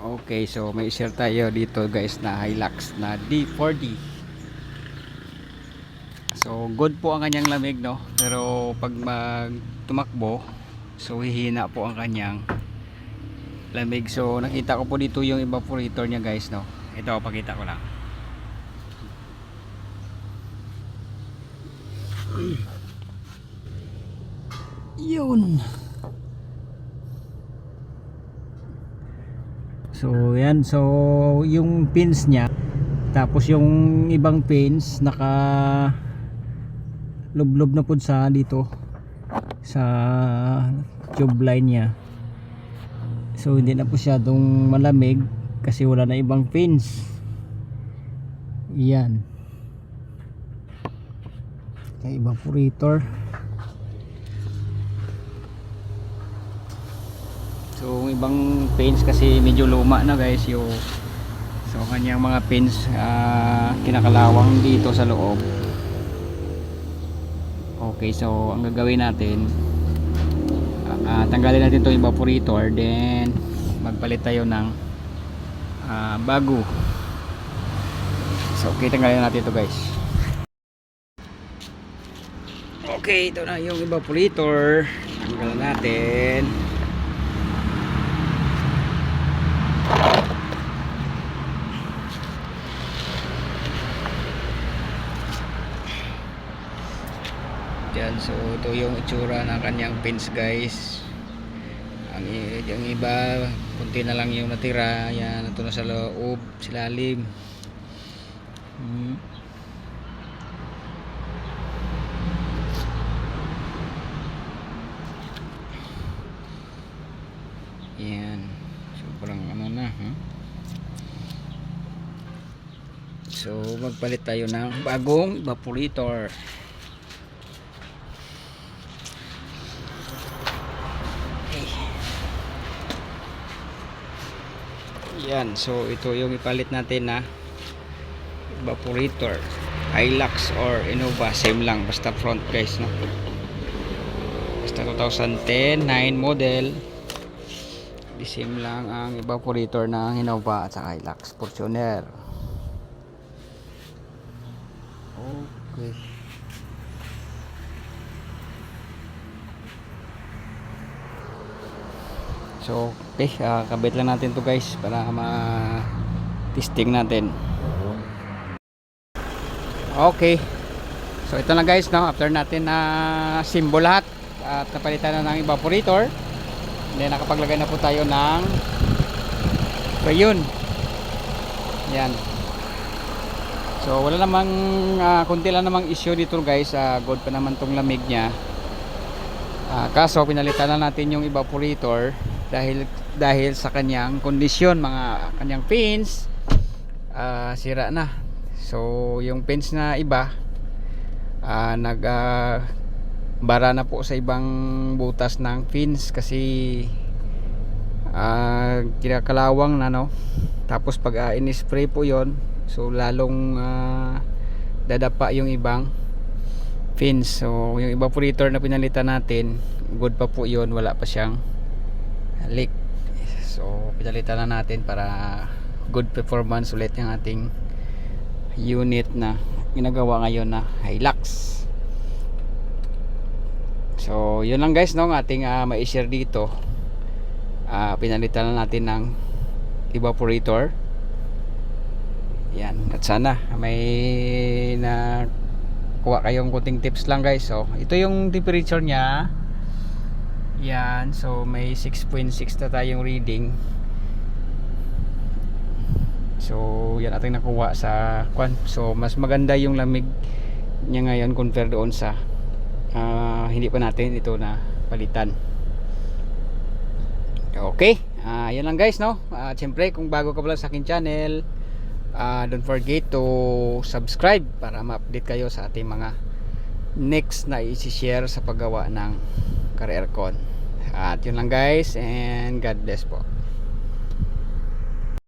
Okay, so may share tayo dito guys na Hilux na D4D. So good po ang kanyang lamig, no, pero pag tumakbo, so hihina po ang kanyang lamig. So nakita ko po dito yung evaporator niya guys, no. Ito, pakita ko lang. Yun. So yan, so yung pins niya, tapos yung ibang pins naka lublob na po sa dito sa tube line niya. So hindi na po masyadong malamig kasi wala na ibang pins. Yan, kaya evaporator. So ibang pins kasi medyo luma na guys yung, so kanyang mga pins kinakalawang dito sa loob. Okay, so ang gagawin natin, tanggalin natin itong evaporator, then magpalit tayo ng bago. So okay, tanggalin natin ito guys. Okay, ito na yung evaporator, tanggalin natin. Yan, so ito yung itsura ng kanyang pins guys. Yung iba kunti na lang yung natira. Yan, ito na sa loob, silalim. Yan, sobrang ano na, so magpalit tayo ng bagong evaporator. Yan, so ito yung ipalit natin na evaporator, Hilux or Innova, same lang, basta front guys, no? Basta 2010 9 model, the same lang ang evaporator ng Innova at saka Hilux Fortuner. Okay, so okay, kabit lang natin to guys para ma-testing natin. Okay, so ito na guys, no, after natin na symbol lahat at napalitan na ng evaporator, then nakapaglagay na po tayo ng rayon. Yan, so wala namang kunti lang namang issue dito guys. Good pa naman tong lamig nya, kaso pinalitan na natin yung evaporator dahil sa kanyang kondisyon, mga kanyang pins sira na. So yung pins na iba bara na po sa ibang butas ng pins kasi kinakalawang na, no. Tapos pag in-spray po yon, so lalong dadapa yung ibang pins. So yung evaporator na pinalitan natin, good pa po yon, wala pa siyang leak. So pinalitan na natin para good performance ulit yung ating unit na ginagawa ngayon na Hilux. So yun lang guys, no, ang ating ma-share dito. Pinalitan na natin ng evaporator. Yan, at sana may na kuha kayong kunting tips lang guys. So ito yung temperature nya. Yan, so may 6.6 na tayong reading. So yan ating nakuha sa kwan. So mas maganda yung lamig niya ngayon compare doon sa hindi pa natin ito na palitan. Okay, yan lang guys, no. Siyempre kung bago ka pa lang sa akin channel, don't forget to subscribe para ma-update kayo sa ating mga next na i-share sa paggawa ng car aircon. At yun lang guys, and God bless po.